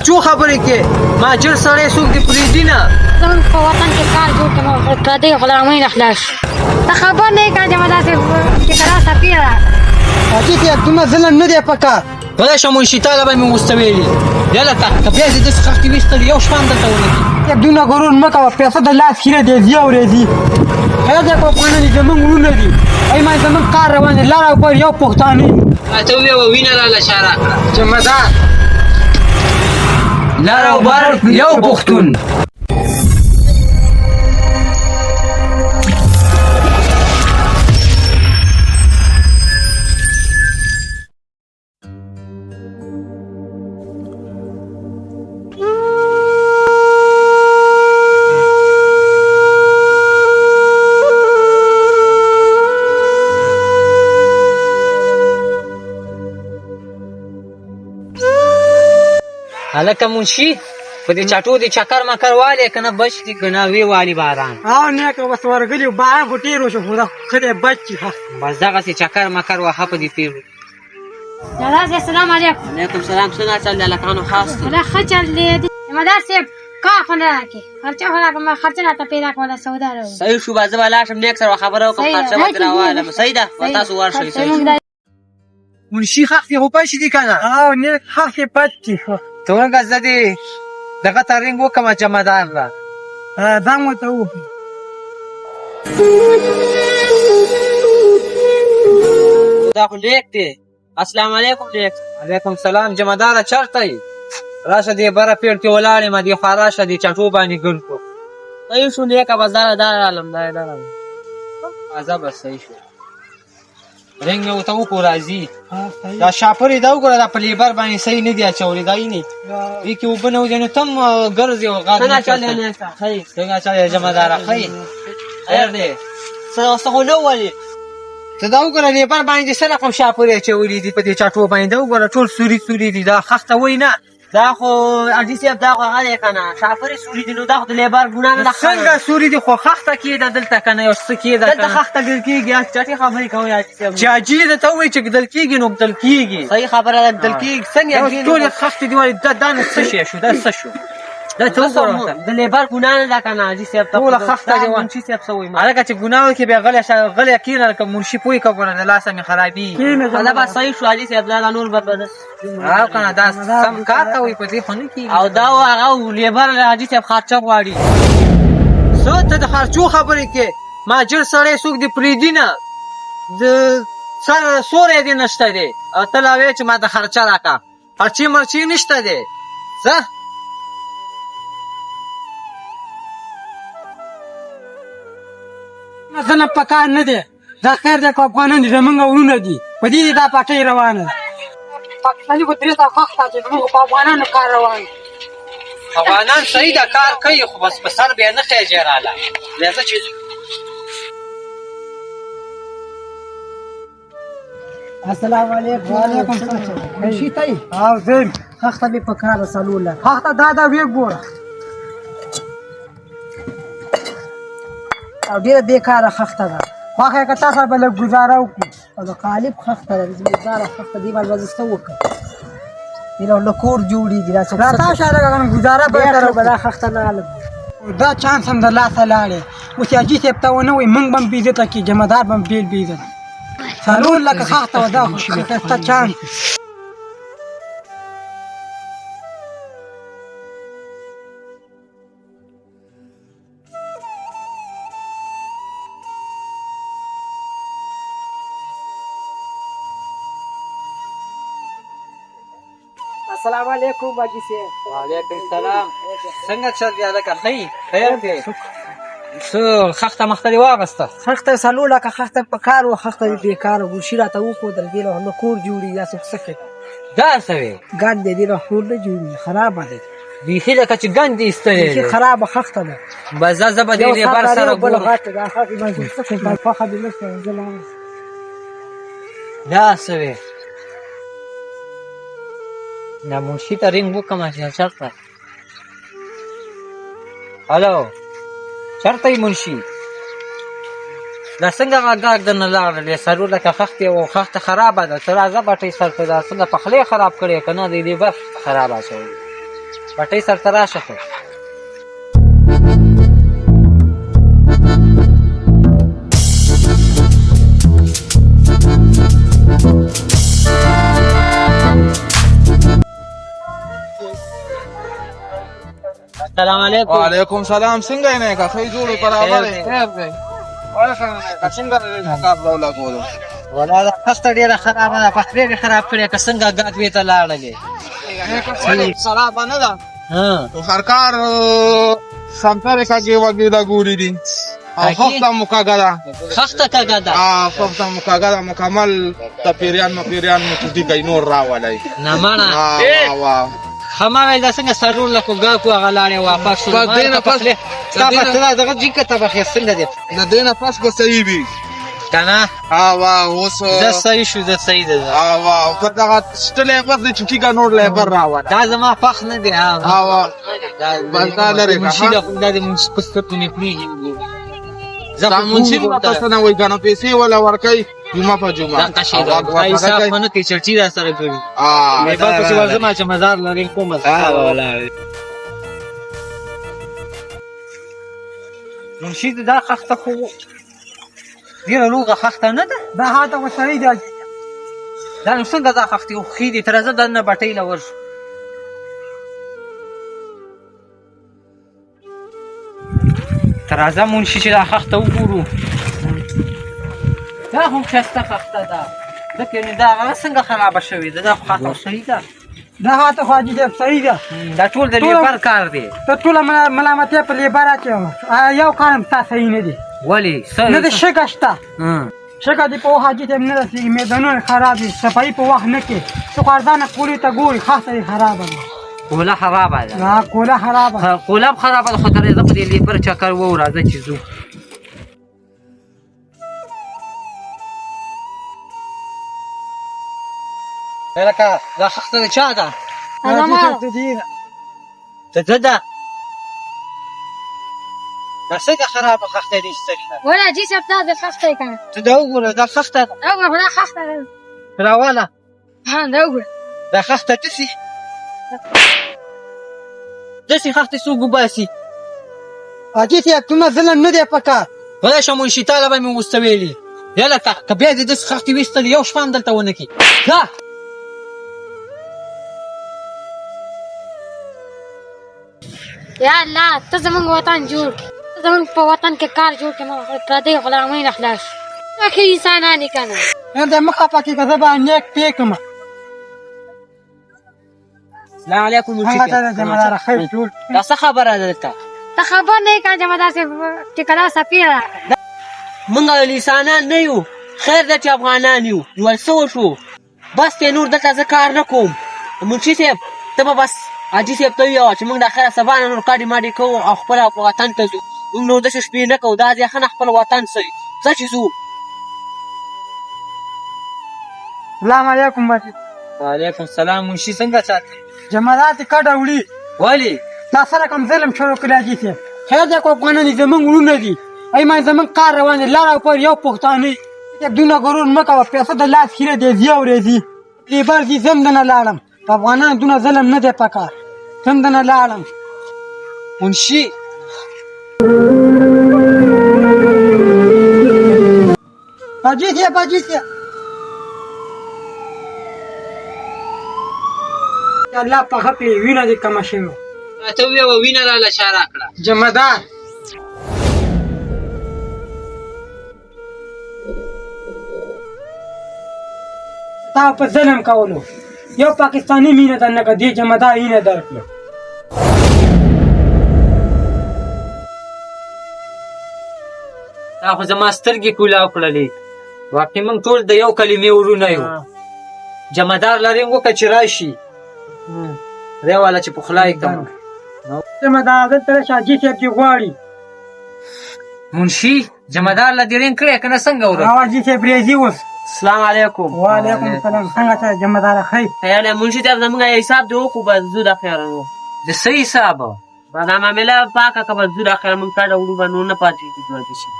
څو خبرې کې ماجر سړی څوک دې پرېږدي نه زمونږ په وطن کې کار جوړ کړم پردۍ غلامۍ نه خلاص ته خبر نه یې که جمعه داسې چې کرا سفیر ده حقیقت یې دومره ظلم نه دی په کار غلی شه منشي تاله به مې ورته ویلي یاله که بیا دې داسې خښتې ویستل یو شپه هم درته ونه کړي دونه غرور مه کوه پیسه د لاس خیره دی ځي او راځي خیر دی که افغانان دي زمونږ وروڼه دي ایمان زمونږ کار روان دی لر او بر یو پښتانه یو ته وویې وینه راله شا راکړه جمعدار لر او بر یو پښتون هلکه منشي په دې چاټو دې چکر مکر والې که نه بچ دي که نه وې والي باران او نیکه بس ورغلي باران خو ډېر وشو خو دا ښه دی بچ چې بس دغسې چکر مکر وهه په دې تېر جلال صاحب السلام علیکم علیکم سلام څنګه چل دی هلکانو خاص دی خدا ښه چل دی جمعدار صاحب کار خو نه راکړې خرچه خو راکړه ما خرچه راته پیدا کړله سودا راوړه صحیح شو به زه به لاړ شم نیک سره خبره وکړم خرچه به ترې راوالم صحیح ده و تاسو ورشئ منشي خښتې خو پشي دي که نه او نیک خښتې پټ دي ته ورنګه زه دې دغه ته رنګ وکړم جمعدار له دا مو ته وکړي دا خو لیک دی السلام علیکم لیک علیکم سلام جمعداره چېرته یې راشه دې بره پیړ کې ولاړ یم دې خوا راشه دې چټو باندې ګڼ کړو صحیح شو لیکه بس دا رالم دا رالم ازه بس صحیح شو رنګ مې ورته وکړو راځي دا شاپرې دا وګوره دا په لیبر باندې صحیح نه دي اچولي دا یې نه دې کې اوبه نه وځي نو ته هم ګرځې او څنګه چل دی نیکه ښه څنګه چل دی جمعداره ښه خیر دی څه خو نه ولې ته دا وګوره لیبر باندې څه رقم شاپرې اچولي دي په دې چاټو باندې دا وګوره ټول سوري سوري دي دا خښته وایي نه دا خو حاجي صاحب دا خو هغه دی که نه شاپرې سوري دي نو دا خو د لیبر ګناه نه ده څنګه سوري دي خو خښته کېده دلته که نه یو څه کېده دلته خښته ګدل کېږي چټې خبرې کوئ حاجي صاحب چې حاجي درته ووایي چې ګدل کېږي نو ګدل کېږي صحیح خبره ده ګدل کېږي څنګه ټولې خښتې دي ولې دا نه څه شی شو دا څه شو دا ته وګوره د لیبر ګناه نه ده که نه حاجي صاحب ټوله خښته دي منشي صاحب څه وایي هلکه چې ګناه وکړي بیا غلی کښېنه لکه منشي پوه که ګوره د لاسه مې خرابېږي دا به صحیح شو حاجي صاحب دا نور به او که نه دا سم کار ته وایي په دې خو نه کېږي او دا هغه لیبر حاجي صاحب خرچه غواړي څه ته د خرچو خبرې کې ماجر سړی څوک دې پرېږدي نه د سر سوری دې نشته دی او ته لا وایې چې ما ته خرچه راکړه خرچې مرچې نشته دی څه زنه په کار نه دی دا خیر دی که افغانان دي زمونږ وروڼه دي په دې دي دا پټۍ روانه ده پاکستاني خو درې سوه خښته چې زمونږ په افغانانو کار روان دی افغانان صحیح ده کار کوي خو بس په سر بیا نه خیجې راله لازه چې السلام علیکم وعلیکم السلام منشي ته یې او زه خښته مې په کار رسولله خښته دا ویې ګوره او ډېره بېکاره خښته ده خوښه یې که تا سره به لږ ګزاره وکړو او د غالب خښته ده زمینداره خښته دې باندې به زه څه وکړم دې له کور جوړېږي دا څوک راته شه لږه ګزاره به سره به دا خښته نه هلم دا چانس هم د لاسه لاړې اوس حاجي صاحب ته ونه وایي موږ به هم بېعزته کړي جمعدار به هم بېل بېعزته څلور لکه خښته وه دا خو ښایسته چانس السلام علیکم حاجي صاحب وعلیکم السلام څنګه چل دی هلکه ښه خیر دی څه خښته مخته دې واخېسته خښته څلور لکه خښته په کار وه خښته دې بېکاره ګوشي راته وښودل دې له نه کور جوړېږي داسې څه کوي دا څه وې ګند دی دې له کور نه جوړېږي خرابه دی بیخي لکه چې ګند دې ایستلی بیخي خرابه خښته ده بس زه به دې لیبر سره ګورم دا څه وې دا منشي ته رنګ وکړم چې چېرته هلو چېرته یې منشي دا څنګه هغه ګاګ درنه لاړلې څلور لکه خښتې او خښته خرابه ده ته راځه بټۍ سر ته دا څنګه پخلی خراب کړې که نه د لیبر خراب اچوي پټۍ سر ته راشه ته. السلام علیکم. وعلیکم سلام. څنګه یې نه کا خې جوړ برابر خیر دی. وای څنګه دې کار راولا کولو ولا دا خسته ډېره خرابه ده. پخلی دې خراب کړې که څنګه ګاتوې ته لاړلې. خراب نه ده ها تو سرکار سمتره کاږي وګړه ګوري دي او خفته مکاګرا خسته کاګه ده. خفته مکاګرا مکمل تپیریان مټوټي کوي نور راولای نه مانا واه خما ویل دا څنګه سرور لکو ګاکو هغه لاړې واپس شو. بس دې نه پس ستا پسله دغه جینکه ته به خیر څنګه دی نه دې نه پس به صحیح وي که نه واه اوس زه صحیح شو زه صحیح ده. واه که دغه شته لیبر دی چوټي کا نور لیبر راوله دا زما پخ نه دی. واه بس دا لرې منشي دا د منشي په سترګو نه پوهېږي. زه دا خو منشي پوهېږم په څه نه وایي که نه پیسې وله ورکوي جمعه په جمعه دا قشې ده. دا حساب خو نه کوي چړچي را سره کوي. لیبر پسې ورځم چې مزار لرې کومه منشي دا خښته خو ډېره لوږه خښته نه ده. دا هاته خو صحیح ده. دا نو څنګه دا خښتې وخښې دي. ته راځه دننه بټۍ له ورشو. ته راځه منشي چې دا خښته وګورو. دا هم ښایسته خښته ده. ځکه نو دا هغه څنګه خرابه شوې ده. دا خو خښته صحیح ده. دا هاته خو حاجي صاحب صحیح ده. دا ټول د لیبر کار دی. ته ټوله ملامتیا په لیبر اچوه. یو کار هم ستا صحیح نه دی. ولې نه د شګه شته. شګه دې په حاجي صاحب نه رسېږي. میدانونه خراب دي. صفایي په وخت نه کوي. ته خو ارزانه کولې ته ګورې خاصه یې خرابه ده. کوله خرابه ده. کوله خرابه. کوله هم خرابه ده. خو ته راځه په دې لیبر چکر وو راځه چې ځو. لکه دا خښته د چا ده؟ حاجي صاحب ته دې ده. د ده ده. دا څنګه خرابه خښته دې ایستلې ده؟ ولا جي صاحب دا د خسته کنه. ته دا وګوره دا خښته ده. دا وګوره دا خسته ده. راواله ها دا وګوره. دا خښته داسې خښتې څوک وباسي؟ حاجي صاحب څومره ظلم نه دی په کار. خدای شه منشي تاله به مې ورته ویلي. یاله که بیا دې داسې خښتې ویستلې یو شپه هم دلته ونه کړي. ځه یا الله ته زمونږ وطن جوړ کړې. ته زمونږ په وطن کې کار جوړ کړې. ما پردۍ غلامۍ نه خلاص شو. اخر انسانان یې که نه. نه د مخه پکې که زه به نیک پې کړم. السلام علیکم منشي هغه ته د جمعداره خیر ټول. دا څه خبره ده دلته؟ ته خبر نه یې که جمعدار صاحب چې کله څپې راغله. موږ انسانان نه یو. خیر ده چې افغانان یو. نیول څه وشو؟ بس دی نور دلته زه کار نه کوم. منشي صاحب ته به بس حاجي صاحب ته ووایه چې موږ د خیره سبا نه نور کاډې ماډې کوو او خپله وطن ته ځو. موږ نور داسې شپې نه کوو. دا ځای ښه نه خپل وطن څه ځه چې ځو. سلام علیکم بچي. وعلیکم السلام. منشي څنګه ساتې؟ جمعدار دې کډه وړي. ولې؟ دا سره کوم ظلم شروع کړی حاجي صاحب. خیر دی که افغانان دي زمونږ وروڼه دي. ایمان زمونږ کار روان دی. لار او پر یو پښتانه دونه غرور مه کوه. پیسه د لاس خیره دی ځي او راځي. لیبر دي زه هم دنه لاړم. په افغانانو دونه ظلم نه دی په کار. زه هم دنه لاړم. منشي حاجي صاحب حاجي صاحب الله په خپې وینه دې کمه شوې. ته ووایه وینه راله چا راکړه؟ جمعدار تا په ظلم کولو یو پاکستاني مینه درنه کړه. دې جمعدار مینه درکړه. دا خو زما سترګې کولاو کړلې. واقعي موږ ټول د یو کلمې وروڼه یو. جمعدار لرې وکړه چې راشي. ریواله چې په خوله یې کړم. جمعدار دلته راشه. حاجي صاحب چې غواړي. منشي جمعدار له دې رنګ کړی که نه څنګه وره؟ حاجي صاحب راځي اوس. السلام علیکم. وعلیکم السلام. څنګه ته جمعدار خیر؟ یعنې منشي صاحب زموږ حساب دې وکړو بس ځو د خیره نو. د څه حسابه؟ دا معامله پاکه که بس ځو د خیره موږ کډه وړو به نور نه پاتې کېږو. شي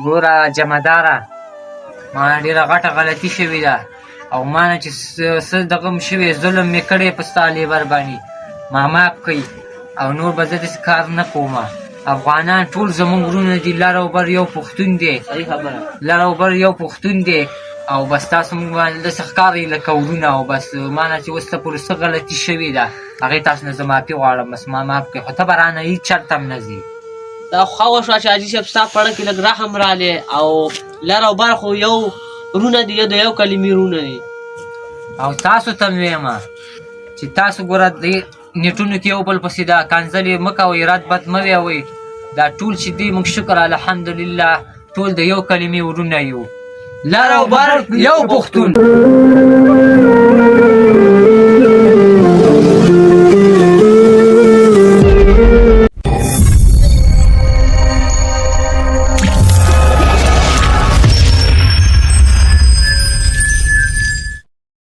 ګوره جمعداره ما ډېره غټه غلطي شوې ده او ما نه چې څه دغه م شوې ظلم مې کړی په ستا لیبر باندې. ما معاف کوي او نور به زه داسې کار نه کوم. افغانان ټول زمونږ ورونه دي، لر او بر یو پښتون دی، لر او بر یو پښتون دی. او بس تاسو موږ باندې داسې ښکارئ لکه ورونه، او بس ما نه چې اوس ته پورې څه غلطي شوې ده هغې تاسو نه زه معافي غواړم. بس ما معاف کړئ، خو ته به رانه هېڅ چرته هم نه ځې. دا خو ښه وشوه چې حاجي صاحب ستا په اړه کې لږ رحم رالی، او لر او بر خو یو رونه دي، د یو کلمې رونه دي. او تاسو ته مې وایم چې تاسو ګوره دې نیټونو کې یو بل پسې دا کنځلې مه کوئ، رد بد مه ویوئ. دا ټول چې دی موږ شکر الحمدلله ټول د یو کلمې ورونه یو، لر او بر یو پښتون.